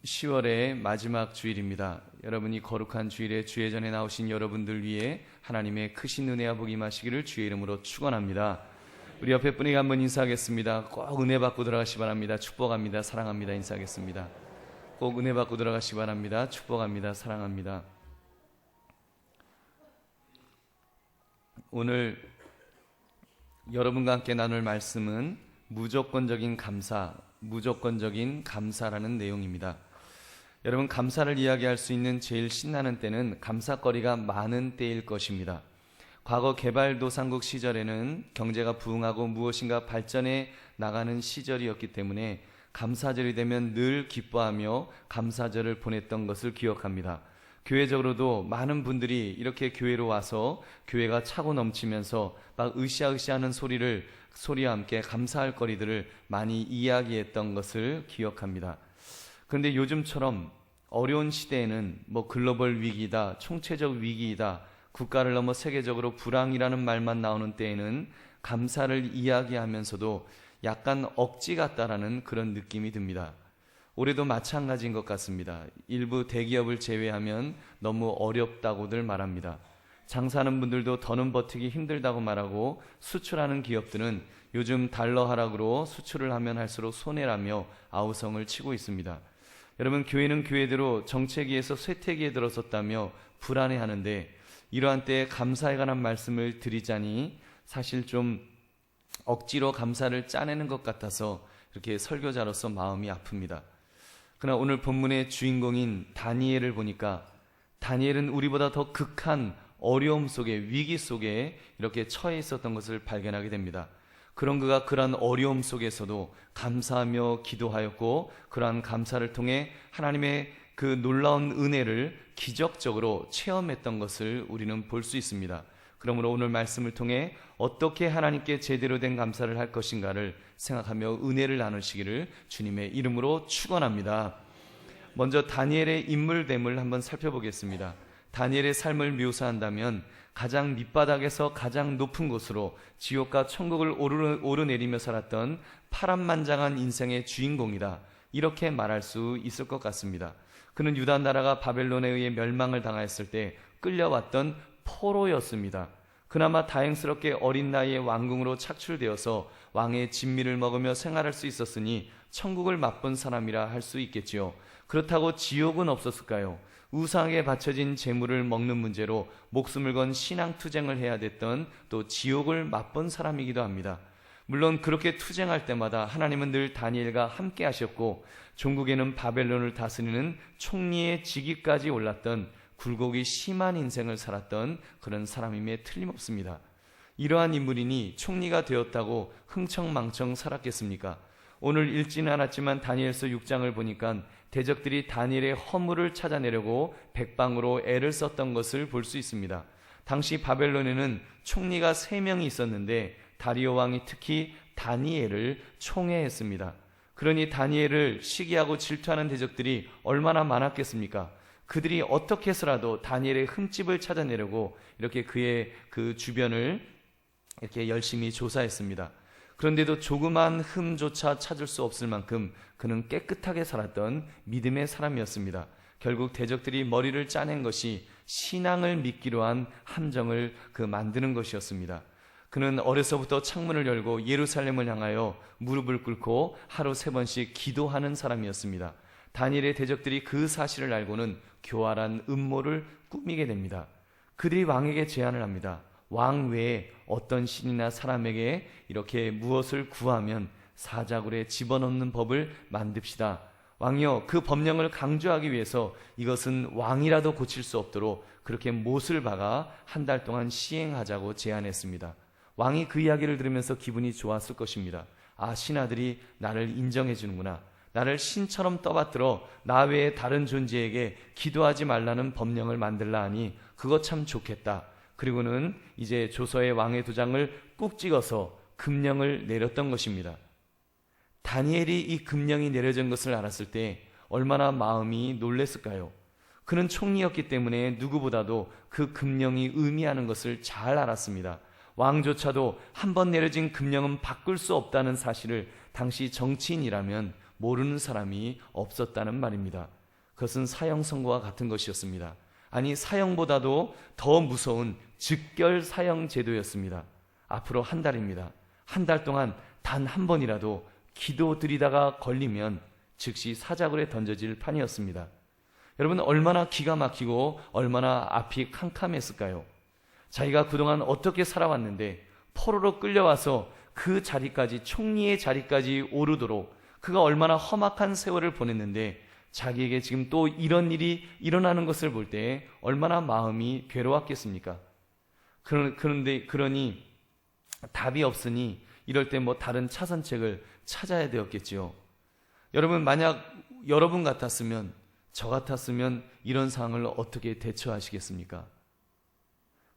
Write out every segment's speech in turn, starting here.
10월의 마지막 주일입니다. 여러분이 거룩한 주일에 주의 전에 나오신 여러분들 위해 하나님의 크신 은혜와 복이 임하시기를 주의 이름으로 축원합니다. 우리 옆에 분에게 한번 인사하겠습니다. 꼭 은혜 받고 들어가시 바랍니다. 축복합니다. 사랑합니다. 인사하겠습니다. 꼭 은혜 받고 들어가시 바랍니다. 축복합니다. 사랑합니다. 오늘 여러분과 함께 나눌 말씀은 무조건적인 감사라는 내용입니다. 여러분, 감사를 이야기할 수 있는 제일 신나는 때는 감사거리가 많은 때일 것입니다. 과거 개발도상국 시절에는 경제가 부흥하고 무엇인가 발전해 나가는 시절이었기 때문에 감사절이 되면 늘 기뻐하며 감사절을 보냈던 것을 기억합니다. 교회적으로도 많은 분들이 이렇게 교회로 와서 교회가 차고 넘치면서 막 으쌰으쌰하는 소리와 함께 감사할 거리들을 많이 이야기했던 것을 기억합니다. 그런데 요즘처럼 어려운 시대에는 글로벌 위기다, 총체적 위기이다, 국가를 넘어 세계적으로 불황이라는 말만 나오는 때에는 감사를 이야기하면서도 약간 억지 같다라는 그런 느낌이 듭니다. 올해도 마찬가지인 것 같습니다. 일부 대기업을 제외하면 너무 어렵다고들 말합니다. 장사하는 분들도 더는 버티기 힘들다고 말하고, 수출하는 기업들은 요즘 달러 하락으로 수출을 하면 할수록 손해라며 아우성을 치고 있습니다. 여러분, 교회는 교회대로 정체기에서 쇠퇴기에 들어섰다며 불안해하는데, 이러한 때에 감사에 관한 말씀을 드리자니 사실 좀 억지로 감사를 짜내는 것 같아서 이렇게 설교자로서 마음이 아픕니다. 그러나 오늘 본문의 주인공인 다니엘을 보니까 다니엘은 우리보다 더 극한 어려움 속에, 위기 속에 이렇게 처해 있었던 것을 발견하게 됩니다. 그런 그가 그러한 어려움 속에서도 감사하며 기도하였고, 그러한 감사를 통해 하나님의 그 놀라운 은혜를 기적적으로 체험했던 것을 우리는 볼 수 있습니다. 그러므로 오늘 말씀을 통해 어떻게 하나님께 제대로 된 감사를 할 것인가를 생각하며 은혜를 나누시기를 주님의 이름으로 축원합니다. 먼저 다니엘의 인물됨을 한번 살펴보겠습니다. 다니엘의 삶을 묘사한다면 가장 밑바닥에서 가장 높은 곳으로 지옥과 천국을 오르내리며 살았던 파란만장한 인생의 주인공이다, 이렇게 말할 수 있을 것 같습니다. 그는 유다 나라가 바벨론에 의해 멸망을 당하였을 때 끌려왔던 포로였습니다. 그나마 다행스럽게 어린 나이에 왕궁으로 착출되어서 왕의 진미를 먹으며 생활할 수 있었으니 천국을 맛본 사람이라 할 수 있겠지요. 그렇다고 지옥은 없었을까요? 우상에 바쳐진 재물을 먹는 문제로 목숨을 건 신앙투쟁을 해야 됐던, 또 지옥을 맛본 사람이기도 합니다. 물론 그렇게 투쟁할 때마다 하나님은 늘 다니엘과 함께 하셨고, 종국에는 바벨론을 다스리는 총리의 직위까지 올랐던 굴곡이 심한 인생을 살았던 그런 사람임에 틀림없습니다. 이러한 인물이니 총리가 되었다고 흥청망청 살았겠습니까? 오늘 읽지는 않았지만 다니엘서 6장을 보니까 대적들이 다니엘의 허물을 찾아내려고 백방으로 애를 썼던 것을 볼 수 있습니다. 당시 바벨론에는 총리가 3명이 있었는데 다리오 왕이 특히 다니엘을 총애했습니다. 그러니 다니엘을 시기하고 질투하는 대적들이 얼마나 많았겠습니까? 그들이 어떻게 해서라도 다니엘의 흠집을 찾아내려고 이렇게 그의 그 주변을 이렇게 열심히 조사했습니다. 그런데도 조그만 흠조차 찾을 수 없을 만큼 그는 깨끗하게 살았던 믿음의 사람이었습니다. 결국 대적들이 머리를 짜낸 것이 신앙을 믿기로 한 함정을 만드는 것이었습니다. 그는 어려서부터 창문을 열고 예루살렘을 향하여 무릎을 꿇고 하루 3번씩 기도하는 사람이었습니다. 다니엘의 대적들이 그 사실을 알고는 교활한 음모를 꾸미게 됩니다. 그들이 왕에게 제안을 합니다. 왕 외에 어떤 신이나 사람에게 이렇게 무엇을 구하면 사자굴에 집어넣는 법을 만듭시다. 왕이여, 그 법령을 강조하기 위해서 이것은 왕이라도 고칠 수 없도록 그렇게 못을 박아 한 달 동안 시행하자고 제안했습니다. 왕이 그 이야기를 들으면서 기분이 좋았을 것입니다. 아, 신하들이 나를 인정해 주는구나. 나를 신처럼 떠받들어 나 외에 다른 존재에게 기도하지 말라는 법령을 만들라 하니 그거 참 좋겠다. 그리고는 이제 조서의 왕의 도장을 꾹 찍어서 금령을 내렸던 것입니다. 다니엘이 이 금령이 내려진 것을 알았을 때 얼마나 마음이 놀랐을까요? 그는 총리였기 때문에 누구보다도 그 금령이 의미하는 것을 잘 알았습니다. 왕조차도 한 번 내려진 금령은 바꿀 수 없다는 사실을 당시 정치인이라면 모르는 사람이 없었다는 말입니다. 그것은 사형 선고와 같은 것이었습니다. 아니, 사형보다도 더 무서운 즉결 사형 제도였습니다. 앞으로 한 달입니다. 한 달 동안 단 한 번이라도 기도 드리다가 걸리면 즉시 사자굴에 던져질 판이었습니다. 여러분, 얼마나 기가 막히고 얼마나 앞이 캄캄했을까요? 자기가 그동안 어떻게 살아왔는데 포로로 끌려와서 그 자리까지, 총리의 자리까지 오르도록 그가 얼마나 험악한 세월을 보냈는데 자기에게 지금 또 이런 일이 일어나는 것을 볼 때 얼마나 마음이 괴로웠겠습니까? 그러니 답이 없으니 이럴 때 다른 차선책을 찾아야 되었겠지요. 여러분, 만약 여러분 같았으면, 저 같았으면 이런 상황을 어떻게 대처하시겠습니까?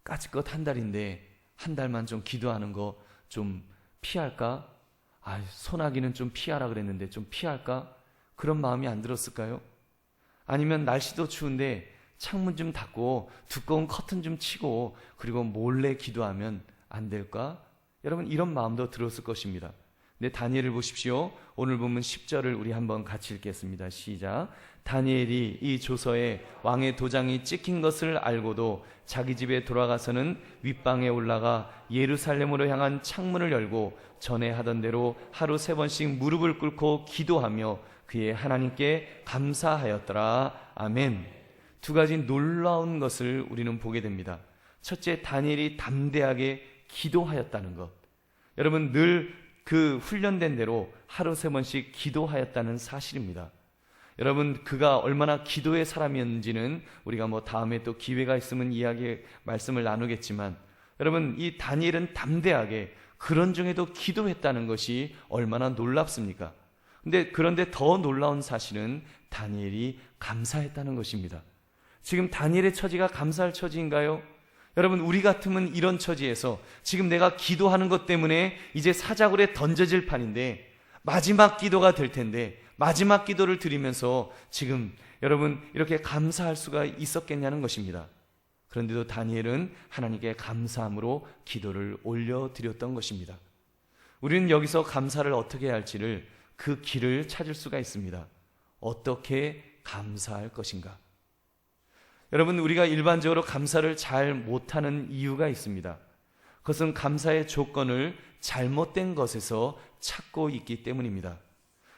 까짓것 한 달인데 한 달만 좀 기도하는 거 좀 피할까? 소나기는 좀 피하라 그랬는데 좀 피할까? 그런 마음이 안 들었을까요? 아니면 날씨도 추운데 창문 좀 닫고 두꺼운 커튼 좀 치고 그리고 몰래 기도하면 안 될까? 여러분, 이런 마음도 들었을 것입니다. 근데 다니엘을 보십시오. 오늘 본문 10절을 우리 한번 같이 읽겠습니다. 시작. 다니엘이 이 조서에 왕의 도장이 찍힌 것을 알고도 자기 집에 돌아가서는 윗방에 올라가 예루살렘으로 향한 창문을 열고 전에 하던 대로 하루 3번씩 무릎을 꿇고 기도하며 그의 하나님께 감사하였더라. 아멘. 두 가지 놀라운 것을 우리는 보게 됩니다. 첫째, 다니엘이 담대하게 기도하였다는 것. 여러분, 늘 그 훈련된 대로 하루 3번씩 기도하였다는 사실입니다. 여러분, 그가 얼마나 기도의 사람이었는지는 우리가 다음에 또 기회가 있으면 말씀을 나누겠지만, 여러분, 이 다니엘은 담대하게 그런 중에도 기도했다는 것이 얼마나 놀랍습니까? 그런데 더 놀라운 사실은 다니엘이 감사했다는 것입니다. 지금 다니엘의 처지가 감사할 처지인가요? 여러분, 우리 같으면 이런 처지에서 지금 내가 기도하는 것 때문에 이제 사자굴에 던져질 판인데 마지막 기도가 될 텐데 마지막 기도를 드리면서 지금 여러분 이렇게 감사할 수가 있었겠냐는 것입니다. 그런데도 다니엘은 하나님께 감사함으로 기도를 올려드렸던 것입니다. 우리는 여기서 감사를 어떻게 해야 할지를 그 길을 찾을 수가 있습니다. 어떻게 감사할 것인가? 여러분, 우리가 일반적으로 감사를 잘 못하는 이유가 있습니다. 그것은 감사의 조건을 잘못된 것에서 찾고 있기 때문입니다.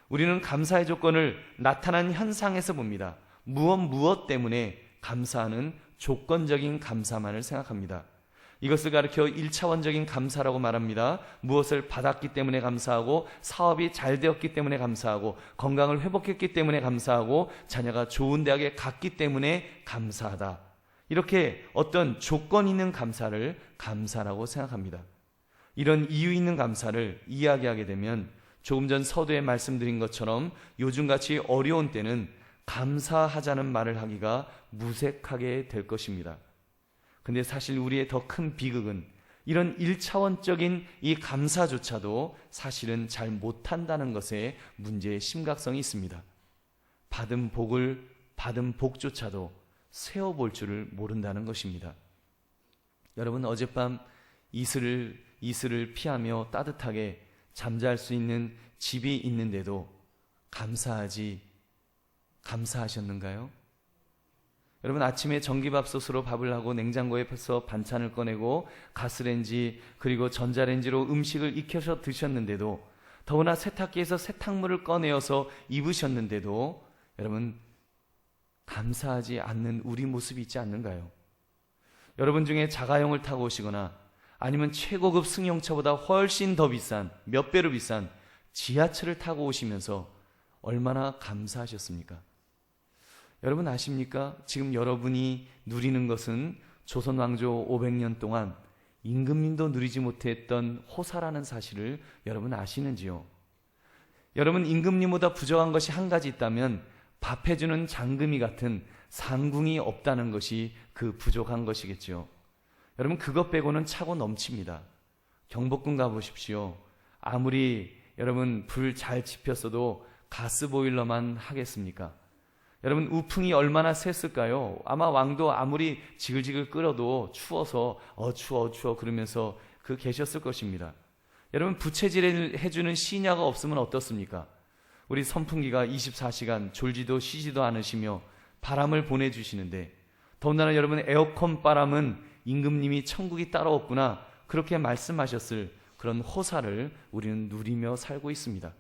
우리는 감사의 조건을 나타난 현상에서 봅니다. 무엇 때문에 감사하는 조건적인 감사만을 생각합니다. 이것을 가리켜 1차원적인 감사라고 말합니다. 무엇을 받았기 때문에 감사하고, 사업이 잘 되었기 때문에 감사하고, 건강을 회복했기 때문에 감사하고, 자녀가 좋은 대학에 갔기 때문에 감사하다. 이렇게 어떤 조건 있는 감사를 감사라고 생각합니다. 이런 이유 있는 감사를 이야기하게 되면 조금 전 서두에 말씀드린 것처럼 요즘같이 어려운 때는 감사하자는 말을 하기가 무색하게 될 것입니다. 근데 사실 우리의 더 큰 비극은 이런 1차원적인 이 감사조차도 사실은 잘 못한다는 것에 문제의 심각성이 있습니다. 받은 복조차도 세어볼 줄을 모른다는 것입니다. 여러분, 어젯밤 이슬을 피하며 따뜻하게 잠잘 수 있는 집이 있는데도 감사하셨는가요? 여러분, 아침에 전기밥솥으로 밥을 하고 냉장고에서 반찬을 꺼내고 가스레인지 그리고 전자레인지로 음식을 익혀서 드셨는데도, 더구나 세탁기에서 세탁물을 꺼내어서 입으셨는데도 여러분, 감사하지 않는 우리 모습이 있지 않는가요? 여러분 중에 자가용을 타고 오시거나 아니면 최고급 승용차보다 훨씬 더 비싼, 몇 배로 비싼 지하철을 타고 오시면서 얼마나 감사하셨습니까? 여러분 아십니까? 지금 여러분이 누리는 것은 조선 왕조 500년 동안 임금님도 누리지 못했던 호사라는 사실을 여러분 아시는지요? 여러분, 임금님보다 부족한 것이 한 가지 있다면 밥 해주는 장금이 같은 상궁이 없다는 것이 그 부족한 것이겠죠. 여러분, 그것 빼고는 차고 넘칩니다. 경복궁 가보십시오. 아무리 여러분 불 잘 지폈어도 가스보일러만 하겠습니까? 여러분, 우풍이 얼마나 셌을까요? 아마 왕도 아무리 지글지글 끓어도 추워서 추워 그러면서 계셨을 것입니다. 여러분, 부채질을 해주는 시녀가 없으면 어떻습니까? 우리 선풍기가 24시간 졸지도 쉬지도 않으시며 바람을 보내주시는데, 더군다나 여러분 에어컨 바람은 임금님이 천국이 따로 없구나 그렇게 말씀하셨을 그런 호사를 우리는 누리며 살고 있습니다.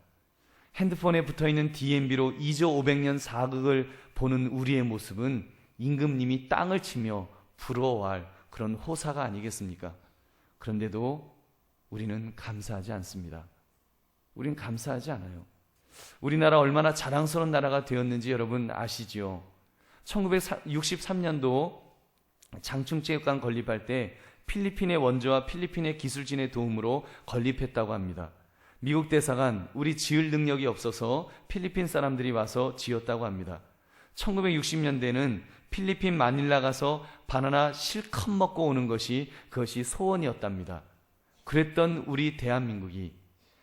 핸드폰에 붙어있는 DMB로 2조 500년 사극을 보는 우리의 모습은 임금님이 땅을 치며 부러워할 그런 호사가 아니겠습니까? 그런데도 우리는 감사하지 않습니다. 우린 감사하지 않아요. 우리나라 얼마나 자랑스러운 나라가 되었는지 여러분 아시지요? 1963년도 장충체육관 건립할 때 필리핀의 원조와 필리핀의 기술진의 도움으로 건립했다고 합니다. 미국 대사관, 우리 지을 능력이 없어서 필리핀 사람들이 와서 지었다고 합니다. 1960년대는 필리핀 마닐라 가서 바나나 실컷 먹고 오는 것이 그것이 소원이었답니다. 그랬던 우리 대한민국이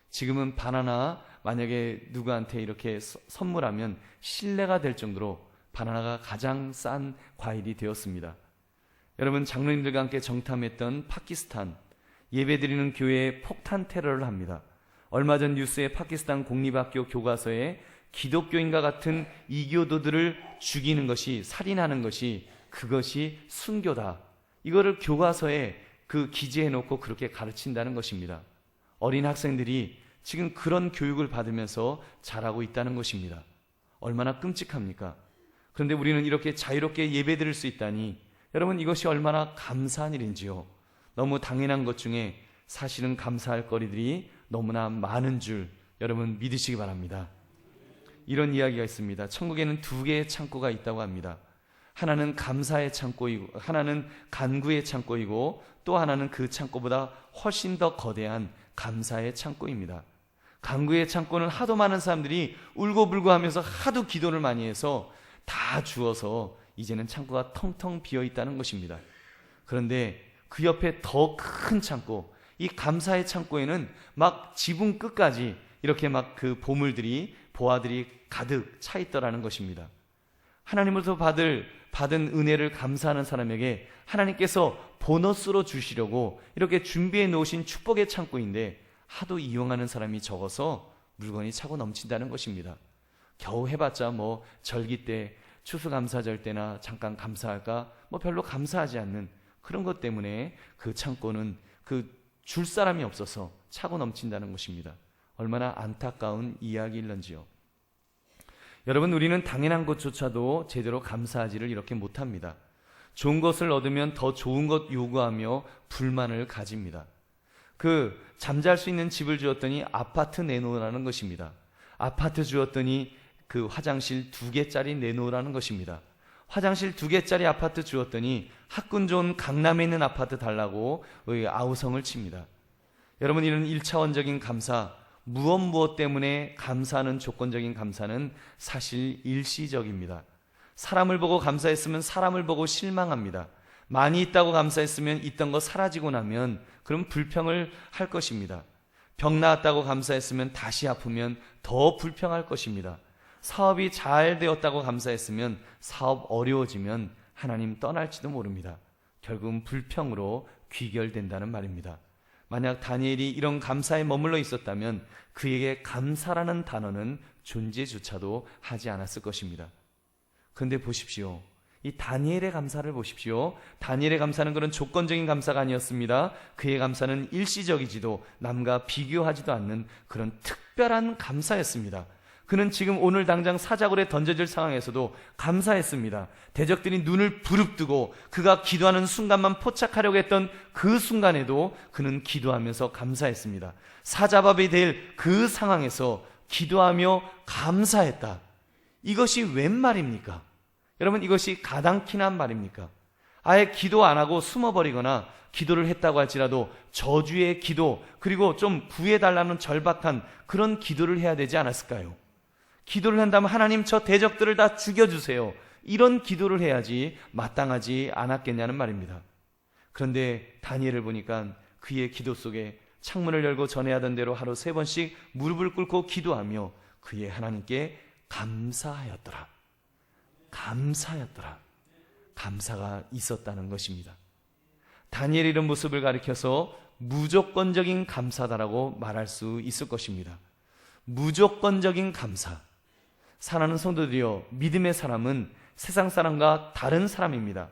지금은 바나나 만약에 누구한테 이렇게 선물하면 신뢰가 될 정도로 바나나가 가장 싼 과일이 되었습니다. 여러분, 장로님들과 함께 정탐했던 파키스탄, 예배드리는 교회에 폭탄 테러를 합니다. 얼마 전 뉴스에 파키스탄 공립학교 교과서에 기독교인과 같은 이교도들을 죽이는 것이, 살인하는 것이, 그것이 순교다. 이거를 교과서에 기재해놓고 그렇게 가르친다는 것입니다. 어린 학생들이 지금 그런 교육을 받으면서 자라고 있다는 것입니다. 얼마나 끔찍합니까? 그런데 우리는 이렇게 자유롭게 예배드릴 수 있다니, 여러분 이것이 얼마나 감사한 일인지요. 너무 당연한 것 중에 사실은 감사할 거리들이 너무나 많은 줄 여러분 믿으시기 바랍니다. 이런 이야기가 있습니다. 천국에는 두 개의 창고가 있다고 합니다. 하나는 감사의 창고이고, 하나는 간구의 창고이고, 또 하나는 그 창고보다 훨씬 더 거대한 감사의 창고입니다. 간구의 창고는 하도 많은 사람들이 울고불고 하면서 하도 기도를 많이 해서 다 주어서 이제는 창고가 텅텅 비어 있다는 것입니다. 그런데 그 옆에 더 큰 창고, 이 감사의 창고에는 막 지붕 끝까지 이렇게 막 그 보물들이, 보화들이 가득 차 있더라는 것입니다. 하나님으로부터 받은 은혜를 감사하는 사람에게 하나님께서 보너스로 주시려고 이렇게 준비해 놓으신 축복의 창고인데, 하도 이용하는 사람이 적어서 물건이 차고 넘친다는 것입니다. 겨우 해봤자 뭐 절기 때, 추수감사절 때나 잠깐 감사할까, 뭐 별로 감사하지 않는 그런 것 때문에 그 창고는 줄 사람이 없어서 차고 넘친다는 것입니다. 얼마나 안타까운 이야기일런지요. 여러분, 우리는 당연한 것조차도 제대로 감사하지를 이렇게 못합니다. 좋은 것을 얻으면 더 좋은 것 요구하며 불만을 가집니다. 잠잘 수 있는 집을 주었더니 아파트 내놓으라는 것입니다. 아파트 주었더니 화장실 2개짜리 내놓으라는 것입니다. 화장실 2개짜리 아파트 주었더니 학군 좋은 강남에 있는 아파트 달라고 아우성을 칩니다. 여러분, 이런 1차원적인 감사, 무엇 때문에 감사하는 조건적인 감사는 사실 일시적입니다. 사람을 보고 감사했으면 사람을 보고 실망합니다. 많이 있다고 감사했으면 있던 거 사라지고 나면 그럼 불평을 할 것입니다. 병 나았다고 감사했으면 다시 아프면 더 불평할 것입니다. 사업이 잘 되었다고 감사했으면 사업 어려워지면 하나님 떠날지도 모릅니다. 결국은 불평으로 귀결된다는 말입니다. 만약 다니엘이 이런 감사에 머물러 있었다면 그에게 감사라는 단어는 존재조차도 하지 않았을 것입니다. 그런데 보십시오. 이 다니엘의 감사를 보십시오. 다니엘의 감사는 그런 조건적인 감사가 아니었습니다. 그의 감사는 일시적이지도 남과 비교하지도 않는 그런 특별한 감사였습니다. 그는 지금 오늘 당장 사자굴에 던져질 상황에서도 감사했습니다. 대적들이 눈을 부릅뜨고 그가 기도하는 순간만 포착하려고 했던 그 순간에도 그는 기도하면서 감사했습니다. 사자밥이 될 그 상황에서 기도하며 감사했다. 이것이 웬 말입니까? 여러분, 이것이 가당키난 말입니까? 아예 기도 안 하고 숨어버리거나 기도를 했다고 할지라도 저주의 기도, 그리고 좀 구해달라는 절박한 그런 기도를 해야 되지 않았을까요? 기도를 한다면 하나님 저 대적들을 다 죽여주세요. 이런 기도를 해야지 마땅하지 않았겠냐는 말입니다. 그런데 다니엘을 보니까 그의 기도 속에 창문을 열고 전해하던 대로 하루 3번씩 무릎을 꿇고 기도하며 그의 하나님께 감사하였더라. 감사가 있었다는 것입니다. 다니엘의 이런 모습을 가리켜서 무조건적인 감사다라고 말할 수 있을 것입니다. 무조건적인 감사. 사랑하는 성도들이여, 믿음의 사람은 세상 사람과 다른 사람입니다.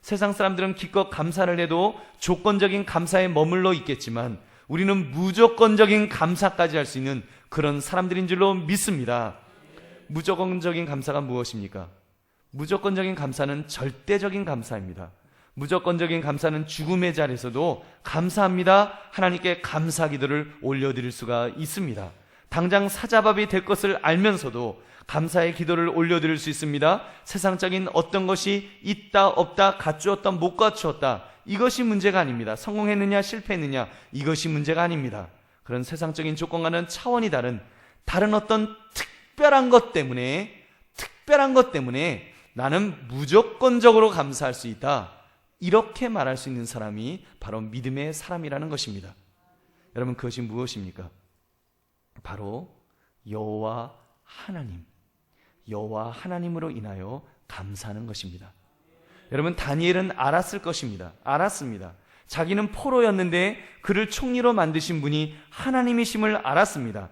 세상 사람들은 기껏 감사를 해도 조건적인 감사에 머물러 있겠지만 우리는 무조건적인 감사까지 할 수 있는 그런 사람들인 줄로 믿습니다. 무조건적인 감사가 무엇입니까? 무조건적인 감사는 절대적인 감사입니다. 무조건적인 감사는 죽음의 자리에서도 감사합니다, 하나님께 감사 기도를 올려드릴 수가 있습니다. 당장 사자밥이 될 것을 알면서도 감사의 기도를 올려드릴 수 있습니다. 세상적인 어떤 것이 있다 없다, 갖추었다 못 갖추었다, 이것이 문제가 아닙니다. 성공했느냐 실패했느냐, 이것이 문제가 아닙니다. 그런 세상적인 조건과는 차원이 다른 어떤 특별한 것 때문에 나는 무조건적으로 감사할 수 있다, 이렇게 말할 수 있는 사람이 바로 믿음의 사람이라는 것입니다. 여러분, 그것이 무엇입니까? 바로 여호와 하나님으로 인하여 감사하는 것입니다. 여러분, 다니엘은 알았을 것입니다. 알았습니다. 자기는 포로였는데 그를 총리로 만드신 분이 하나님이심을 알았습니다.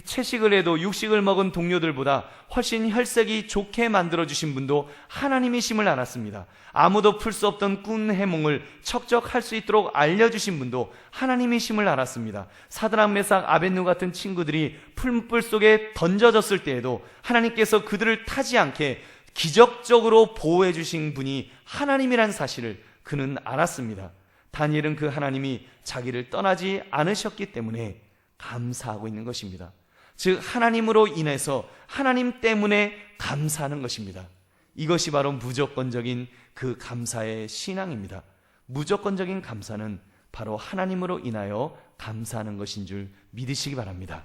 채식을 해도 육식을 먹은 동료들보다 훨씬 혈색이 좋게 만들어주신 분도 하나님이심을 알았습니다. 아무도 풀 수 없던 꾼 해몽을 척척할 수 있도록 알려주신 분도 하나님이심을 알았습니다. 사드락 메삭 아벳누고 같은 친구들이 풀물 속에 던져졌을 때에도 하나님께서 그들을 타지 않게 기적적으로 보호해 주신 분이 하나님이란 사실을 그는 알았습니다. 다니엘은 그 하나님이 자기를 떠나지 않으셨기 때문에 감사하고 있는 것입니다. 즉, 하나님으로 인해서, 하나님 때문에 감사하는 것입니다. 이것이 바로 무조건적인 그 감사의 신앙입니다. 무조건적인 감사는 바로 하나님으로 인하여 감사하는 것인 줄 믿으시기 바랍니다.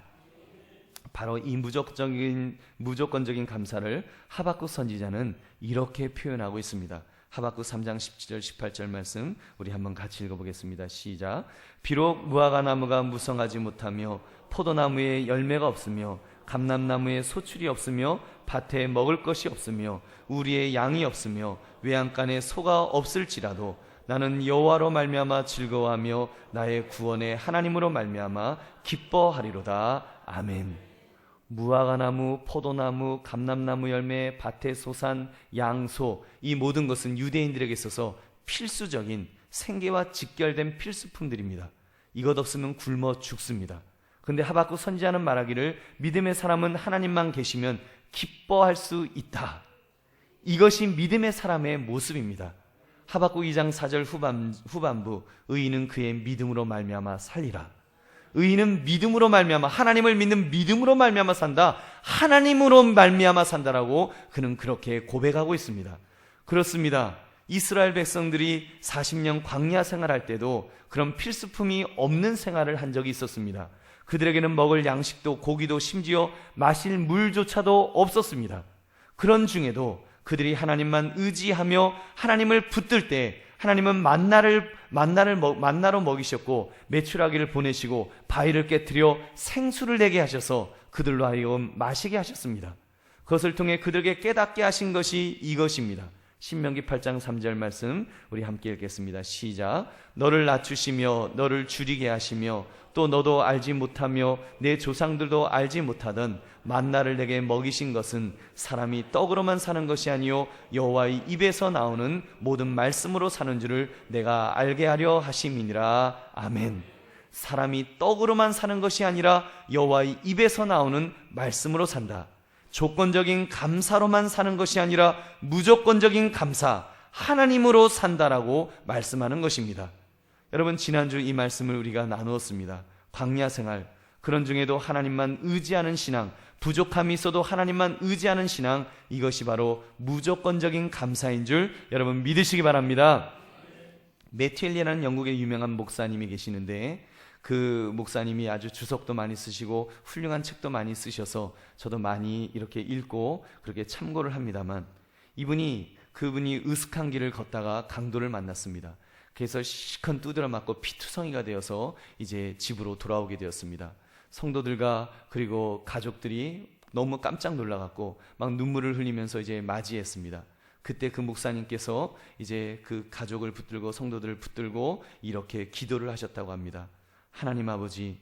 바로 이 무조건적인 감사를 하박국 선지자는 이렇게 표현하고 있습니다. 하박국 3장 17절 18절 말씀 우리 한번 같이 읽어보겠습니다. 시작. 비록 무화과나무가 무성하지 못하며 포도나무에 열매가 없으며 감람나무에 소출이 없으며 밭에 먹을 것이 없으며 우리의 양이 없으며 외양간에 소가 없을지라도 나는 여호와로 말미암아 즐거워하며 나의 구원의 하나님으로 말미암아 기뻐하리로다. 아멘. 무화과나무, 포도나무, 감람나무 열매, 밭의 소산, 양소, 이 모든 것은 유대인들에게 있어서 필수적인 생계와 직결된 필수품들입니다. 이것 없으면 굶어 죽습니다. 그런데 하박국 선지자는 말하기를 믿음의 사람은 하나님만 계시면 기뻐할 수 있다. 이것이 믿음의 사람의 모습입니다. 하박국 2장 4절 후반부 의인은 그의 믿음으로 말미암아 살리라. 의인은 믿음으로 말미암아, 하나님을 믿는 믿음으로 말미암아 산다. 하나님으로 말미암아 산다라고 그는 그렇게 고백하고 있습니다. 그렇습니다. 이스라엘 백성들이 40년 광야 생활할 때도 그런 필수품이 없는 생활을 한 적이 있었습니다. 그들에게는 먹을 양식도 고기도 심지어 마실 물조차도 없었습니다. 그런 중에도 그들이 하나님만 의지하며 하나님을 붙들 때 하나님은 만나로 먹이셨고 메추라기를 보내시고 바위를 깨뜨려 생수를 내게 하셔서 그들로 하여금 마시게 하셨습니다. 그것을 통해 그들에게 깨닫게 하신 것이 이것입니다. 신명기 8장 3절 말씀 우리 함께 읽겠습니다. 시작. 너를 낮추시며 너를 줄이게 하시며 또 너도 알지 못하며 내 조상들도 알지 못하던 만나를 내게 먹이신 것은 사람이 떡으로만 사는 것이 아니요 여호와의 입에서 나오는 모든 말씀으로 사는 줄을 내가 알게 하려 하심이니라. 아멘. 사람이 떡으로만 사는 것이 아니라 여호와의 입에서 나오는 말씀으로 산다. 조건적인 감사로만 사는 것이 아니라 무조건적인 감사, 하나님으로 산다라고 말씀하는 것입니다. 여러분, 지난주 이 말씀을 우리가 나누었습니다. 광야 생활, 그런 중에도 하나님만 의지하는 신앙, 부족함이 있어도 하나님만 의지하는 신앙, 이것이 바로 무조건적인 감사인 줄 여러분 믿으시기 바랍니다. 매튜 엘리라는 영국의 유명한 목사님이 계시는데 그 목사님이 아주 주석도 많이 쓰시고 훌륭한 책도 많이 쓰셔서 저도 많이 이렇게 읽고 그렇게 참고를 합니다만, 그분이 으슥한 길을 걷다가 강도를 만났습니다. 그래서 시큰 두드려 맞고 피투성이가 되어서 이제 집으로 돌아오게 되었습니다. 성도들과 그리고 가족들이 너무 깜짝 놀라갖고 막 눈물을 흘리면서 이제 맞이했습니다. 그때 그 목사님께서 이제 그 가족을 붙들고 성도들을 붙들고 이렇게 기도를 하셨다고 합니다. 하나님 아버지,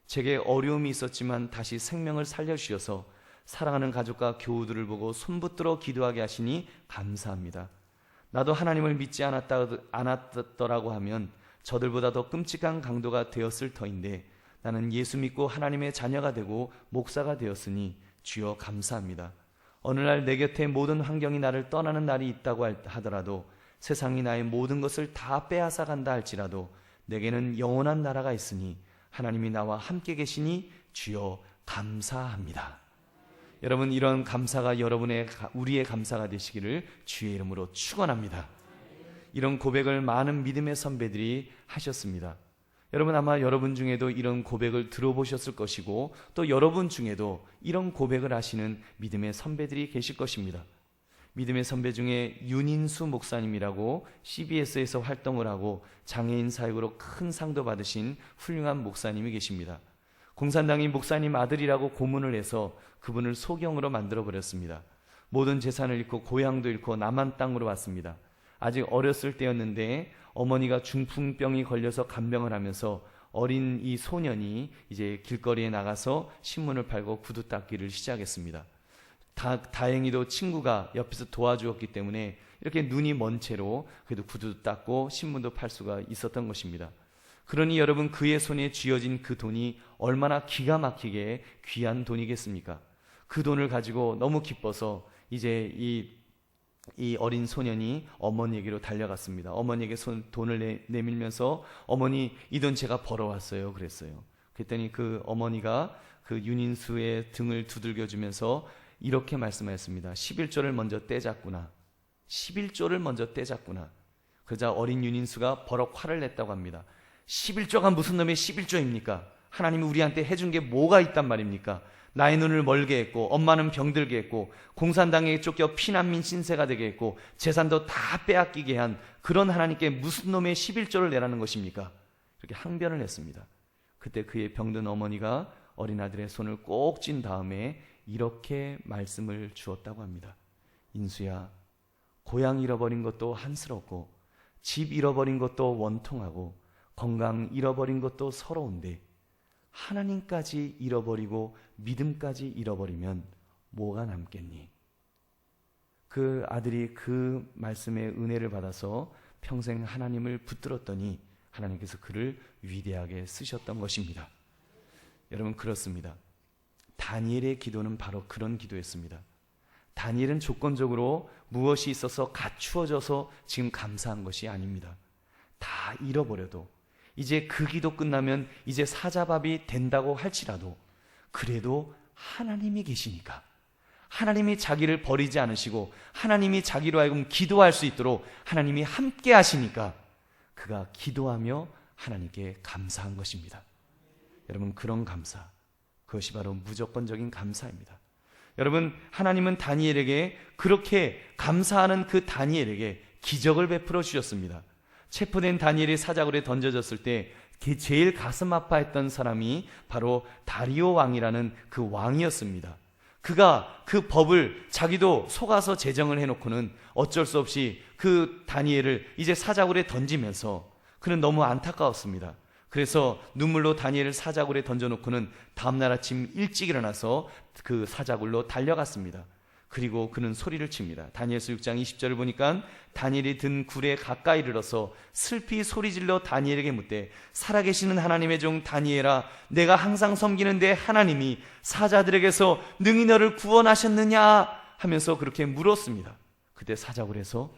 제게 어려움이 있었지만 다시 생명을 살려주셔서 사랑하는 가족과 교우들을 보고 손붙들어 기도하게 하시니 감사합니다. 나도 하나님을 믿지 않았더라고 하면 저들보다 더 끔찍한 강도가 되었을 터인데 나는 예수 믿고 하나님의 자녀가 되고 목사가 되었으니 주여 감사합니다. 어느 날 내 곁에 모든 환경이 나를 떠나는 날이 있다고 하더라도 세상이 나의 모든 것을 다 빼앗아 간다 할지라도 내게는 영원한 나라가 있으니 하나님이 나와 함께 계시니 주여 감사합니다. 여러분, 이런 감사가 우리의 감사가 되시기를 주의 이름으로 축원합니다. 이런 고백을 많은 믿음의 선배들이 하셨습니다. 여러분, 아마 여러분 중에도 이런 고백을 들어보셨을 것이고 또 여러분 중에도 이런 고백을 하시는 믿음의 선배들이 계실 것입니다. 믿음의 선배 중에 윤인수 목사님이라고 CBS에서 활동을 하고 장애인 사역으로 큰 상도 받으신 훌륭한 목사님이 계십니다. 공산당이 목사님 아들이라고 고문을 해서 그분을 소경으로 만들어버렸습니다. 모든 재산을 잃고 고향도 잃고 남한 땅으로 왔습니다. 아직 어렸을 때였는데 어머니가 중풍병이 걸려서 간병을 하면서 어린 이 소년이 이제 길거리에 나가서 신문을 팔고 구두 닦기를 시작했습니다. 다행히도 친구가 옆에서 도와주었기 때문에 이렇게 눈이 먼 채로 그래도 구두도 닦고 신문도 팔 수가 있었던 것입니다. 그러니 여러분, 그의 손에 쥐어진 그 돈이 얼마나 기가 막히게 귀한 돈이겠습니까? 그 돈을 가지고 너무 기뻐서 이제 이 어린 소년이 어머니에게로 달려갔습니다. 어머니에게 돈을 내밀면서 어머니, 이 돈 제가 벌어왔어요 그랬어요. 그랬더니 그 어머니가 그 윤인수의 등을 두들겨주면서 이렇게 말씀하였습니다. 11조를 먼저 떼잡구나. 11조를 먼저 떼잡구나. 그러자 어린 윤인수가 버럭 화를 냈다고 합니다. 11조가 무슨 놈의 11조입니까? 하나님이 우리한테 해준 게 뭐가 있단 말입니까? 나의 눈을 멀게 했고 엄마는 병들게 했고 공산당에 쫓겨 피난민 신세가 되게 했고 재산도 다 빼앗기게 한 그런 하나님께 무슨 놈의 11조를 내라는 것입니까? 이렇게 항변을 했습니다. 그때 그의 병든 어머니가 어린 아들의 손을 꼭 쥔 다음에 이렇게 말씀을 주었다고 합니다. 인수야, 고향 잃어버린 것도 한스럽고 집 잃어버린 것도 원통하고 건강 잃어버린 것도 서러운데 하나님까지 잃어버리고 믿음까지 잃어버리면 뭐가 남겠니? 그 아들이 그 말씀의 은혜를 받아서 평생 하나님을 붙들었더니 하나님께서 그를 위대하게 쓰셨던 것입니다. 여러분, 그렇습니다. 다니엘의 기도는 바로 그런 기도였습니다. 다니엘은 조건적으로 무엇이 있어서 갖추어져서 지금 감사한 것이 아닙니다. 다 잃어버려도 이제 그 기도 끝나면 이제 사자밥이 된다고 할지라도 그래도 하나님이 계시니까, 하나님이 자기를 버리지 않으시고 하나님이 자기로 하여금 기도할 수 있도록 하나님이 함께 하시니까 그가 기도하며 하나님께 감사한 것입니다. 여러분, 그런 감사, 그것이 바로 무조건적인 감사입니다. 여러분, 하나님은 다니엘에게 그렇게 감사하는 그 다니엘에게 기적을 베풀어 주셨습니다. 체포된 다니엘이 사자굴에 던져졌을 때 제일 가슴 아파했던 사람이 바로 다리오 왕이라는 그 왕이었습니다. 그가 그 법을 자기도 속아서 제정을 해놓고는 어쩔 수 없이 그 다니엘을 이제 사자굴에 던지면서 그는 너무 안타까웠습니다. 그래서 눈물로 다니엘을 사자굴에 던져놓고는 다음날 아침 일찍 일어나서 그 사자굴로 달려갔습니다. 그리고 그는 소리를 칩니다. 다니엘서 6장 20절을 보니까 다니엘이 든 굴에 가까이 이르러서 슬피 소리질러 다니엘에게 묻되 살아계시는 하나님의 종 다니엘아, 내가 항상 섬기는데 하나님이 사자들에게서 능히 너를 구원하셨느냐 하면서 그렇게 물었습니다. 그때 사자굴에서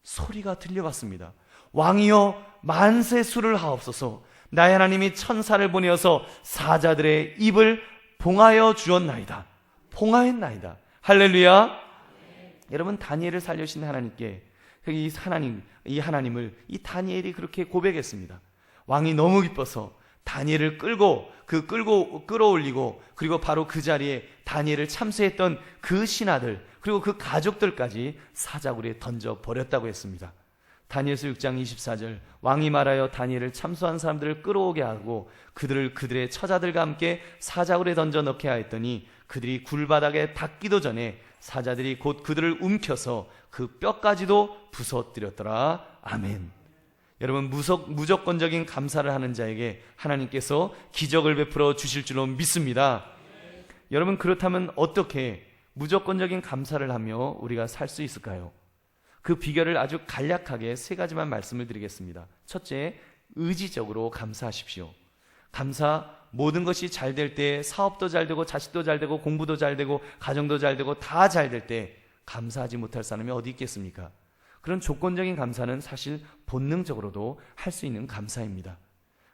소리가 들려왔습니다. 왕이여, 만세 수를 하옵소서. 나의 하나님이 천사를 보내어서 사자들의 입을 봉하여 주었나이다. 봉하였나이다. 할렐루야. 여러분, 다니엘을 살려주신 하나님께 이 하나님을 이 다니엘이 그렇게 고백했습니다. 왕이 너무 기뻐서 다니엘을 끌어올리고 그리고 바로 그 자리에 다니엘을 참수했던 그 신하들 그리고 그 가족들까지 사자굴에 던져버렸다고 했습니다. 다니엘서 6장 24절, 왕이 말하여 다니엘을 참수한 사람들을 끌어오게 하고 그들의 처자들과 함께 사자굴에 던져 넣게 하였더니 그들이 굴바닥에 닿기도 전에 사자들이 곧 그들을 움켜서 그 뼈까지도 부서뜨렸더라. 아멘. 여러분, 무조건적인 감사를 하는 자에게 하나님께서 기적을 베풀어 주실 줄로 믿습니다. 여러분, 그렇다면 어떻게 무조건적인 감사를 하며 우리가 살 수 있을까요? 그 비결을 아주 간략하게 세 가지만 말씀을 드리겠습니다. 첫째, 의지적으로 감사하십시오. 모든 것이 잘 될 때, 사업도 잘 되고 자식도 잘 되고 공부도 잘 되고 가정도 잘 되고 다 잘 될 때 감사하지 못할 사람이 어디 있겠습니까? 그런 조건적인 감사는 사실 본능적으로도 할 수 있는 감사입니다.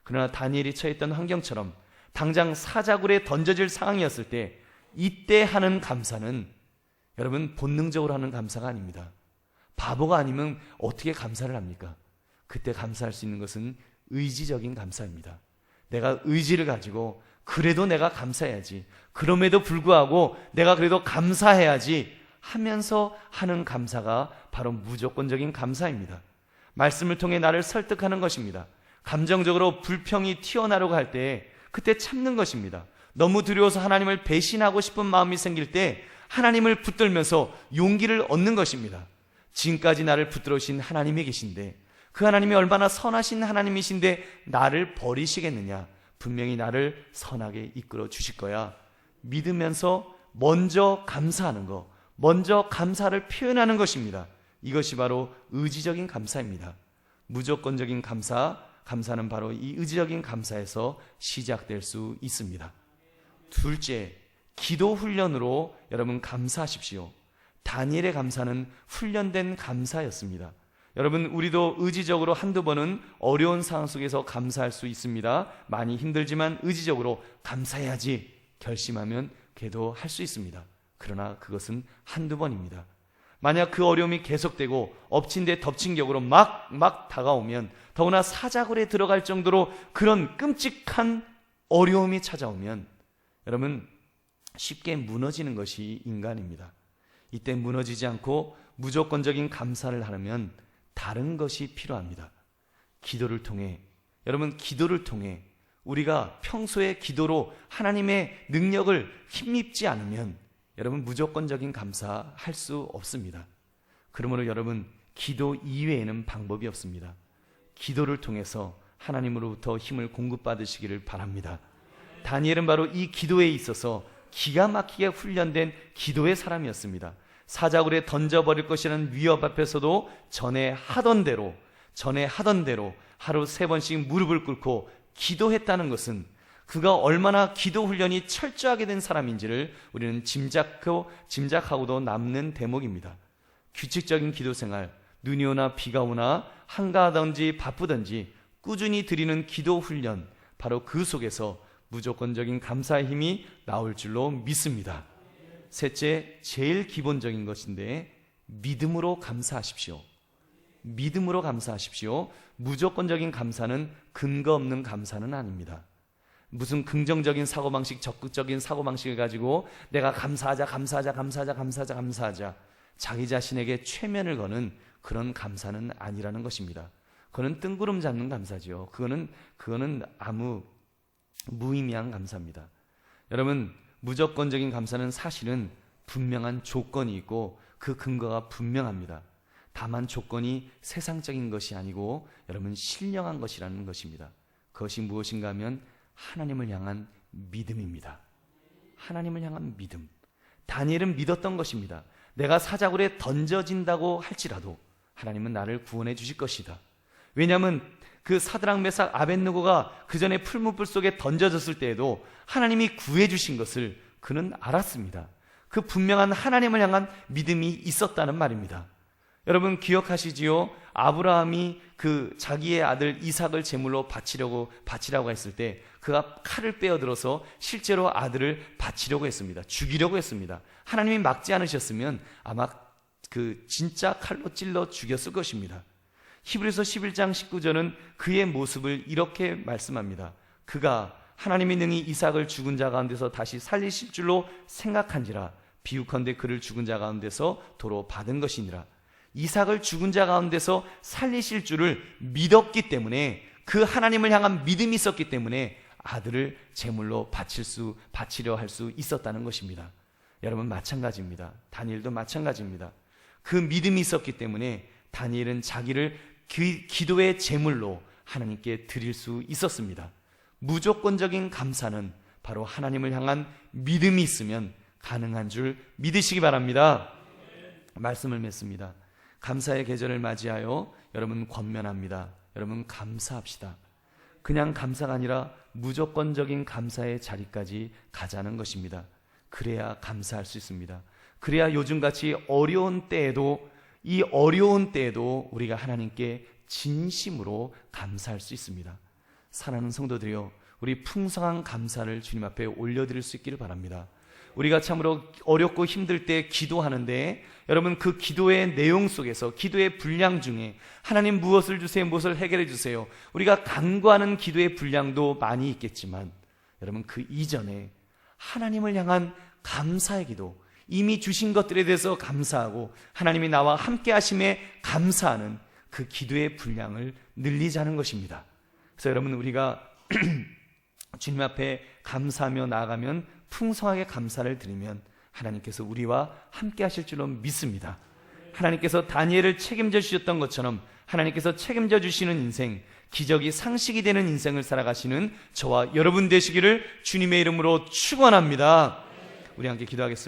그러나 다니엘이 처했던 환경처럼 당장 사자굴에 던져질 상황이었을 때 이때 하는 감사는 여러분, 본능적으로 하는 감사가 아닙니다. 바보가 아니면 어떻게 감사를 합니까? 그때 감사할 수 있는 것은 의지적인 감사입니다. 내가 의지를 가지고 그래도 내가 감사해야지, 그럼에도 불구하고 내가 그래도 감사해야지 하면서 하는 감사가 바로 무조건적인 감사입니다. 말씀을 통해 나를 설득하는 것입니다. 감정적으로 불평이 튀어나오려고 할 때 그때 참는 것입니다. 너무 두려워서 하나님을 배신하고 싶은 마음이 생길 때 하나님을 붙들면서 용기를 얻는 것입니다. 지금까지 나를 붙들어오신 하나님이 계신데, 그 하나님이 얼마나 선하신 하나님이신데 나를 버리시겠느냐? 분명히 나를 선하게 이끌어 주실 거야. 믿으면서 먼저 감사하는 것, 먼저 감사를 표현하는 것입니다. 이것이 바로 의지적인 감사입니다. 무조건적인 감사는 바로 이 의지적인 감사에서 시작될 수 있습니다. 둘째, 기도 훈련으로 여러분 감사하십시오. 다니엘의 감사는 훈련된 감사였습니다. 여러분, 우리도 의지적으로 한두 번은 어려운 상황 속에서 감사할 수 있습니다. 많이 힘들지만 의지적으로 감사해야지 결심하면 그래도 할 수 있습니다. 그러나 그것은 한두 번입니다. 만약 그 어려움이 계속되고 엎친 데 덮친 격으로 막 다가오면, 더구나 사자굴에 들어갈 정도로 그런 끔찍한 어려움이 찾아오면 여러분, 쉽게 무너지는 것이 인간입니다. 이때 무너지지 않고 무조건적인 감사를 하려면 다른 것이 필요합니다. 기도를 통해, 여러분, 기도를 통해 우리가 평소에 기도로 하나님의 능력을 힘입지 않으면 여러분, 무조건적인 감사할 수 없습니다. 그러므로 여러분, 기도 이외에는 방법이 없습니다. 기도를 통해서 하나님으로부터 힘을 공급받으시기를 바랍니다. 다니엘은 바로 이 기도에 있어서 기가 막히게 훈련된 기도의 사람이었습니다. 사자굴에 던져버릴 것이라는 위협 앞에서도 전에 하던 대로 하루 3번씩 무릎을 꿇고 기도했다는 것은 그가 얼마나 기도 훈련이 철저하게 된 사람인지를 우리는 짐작하고도 남는 대목입니다. 규칙적인 기도 생활, 눈이 오나 비가 오나 한가하든지 바쁘든지 꾸준히 드리는 기도 훈련, 바로 그 속에서 무조건적인 감사의 힘이 나올 줄로 믿습니다. 셋째, 제일 기본적인 것인데 믿음으로 감사하십시오. 믿음으로 감사하십시오. 무조건적인 감사는 근거 없는 감사는 아닙니다. 무슨 긍정적인 사고방식, 적극적인 사고방식을 가지고 내가 감사하자 자기 자신에게 최면을 거는 그런 감사는 아니라는 것입니다. 그거는 뜬구름 잡는 감사지요. 그거는 아무 무의미한 감사입니다. 여러분, 무조건적인 감사는 사실은 분명한 조건이 있고 그 근거가 분명합니다. 다만 조건이 세상적인 것이 아니고 여러분, 신령한 것이라는 것입니다. 그것이 무엇인가 하면 하나님을 향한 믿음입니다. 하나님을 향한 믿음. 다니엘은 믿었던 것입니다. 내가 사자굴에 던져진다고 할지라도 하나님은 나를 구원해 주실 것이다. 왜냐하면 그 사드락 메삭 아벳느고가 그 전에 풀무불 속에 던져졌을 때에도 하나님이 구해 주신 것을 그는 알았습니다. 그 분명한 하나님을 향한 믿음이 있었다는 말입니다. 여러분, 기억하시지요? 아브라함이 그 자기의 아들 이삭을 제물로 바치라고 했을 때 그가 칼을 빼어들어서 실제로 아들을 바치려고 했습니다. 죽이려고 했습니다. 하나님이 막지 않으셨으면 아마 그 진짜 칼로 찔러 죽였을 것입니다. 히브리서 11장 19절은 그의 모습을 이렇게 말씀합니다. 그가 하나님이 능히 이삭을 죽은 자 가운데서 다시 살리실 줄로 생각한지라 비유컨대 그를 죽은 자 가운데서 도로 받은 것이니라. 이삭을 죽은 자 가운데서 살리실 줄을 믿었기 때문에, 그 하나님을 향한 믿음이 있었기 때문에 아들을 제물로 바치려 할 수 있었다는 것입니다. 여러분, 마찬가지입니다. 다니엘도 마찬가지입니다. 그 믿음이 있었기 때문에 다니엘은 자기를 기도의 제물로 하나님께 드릴 수 있었습니다. 무조건적인 감사는 바로 하나님을 향한 믿음이 있으면 가능한 줄 믿으시기 바랍니다. 말씀을 맺습니다. 감사의 계절을 맞이하여 여러분 권면합니다. 여러분 감사합시다. 그냥 감사가 아니라 무조건적인 감사의 자리까지 가자는 것입니다. 그래야 감사할 수 있습니다. 그래야 요즘같이 어려운 때에도, 이 어려운 때에도 우리가 하나님께 진심으로 감사할 수 있습니다. 사랑하는 성도들이여, 우리 풍성한 감사를 주님 앞에 올려드릴 수 있기를 바랍니다. 우리가 참으로 어렵고 힘들 때 기도하는데, 여러분 그 기도의 내용 속에서, 기도의 분량 중에 하나님 무엇을 주세요, 무엇을 해결해 주세요, 우리가 간구하는 기도의 분량도 많이 있겠지만, 여러분 그 이전에 하나님을 향한 감사의 기도, 이미 주신 것들에 대해서 감사하고 하나님이 나와 함께 하심에 감사하는 그 기도의 분량을 늘리자는 것입니다. 그래서 여러분 우리가 주님 앞에 감사하며 나아가면, 풍성하게 감사를 드리면 하나님께서 우리와 함께 하실 줄로 믿습니다. 하나님께서 다니엘을 책임져 주셨던 것처럼 하나님께서 책임져 주시는 인생, 기적이 상식이 되는 인생을 살아가시는 저와 여러분 되시기를 주님의 이름으로 축원합니다. 우리 함께 기도하겠습니다.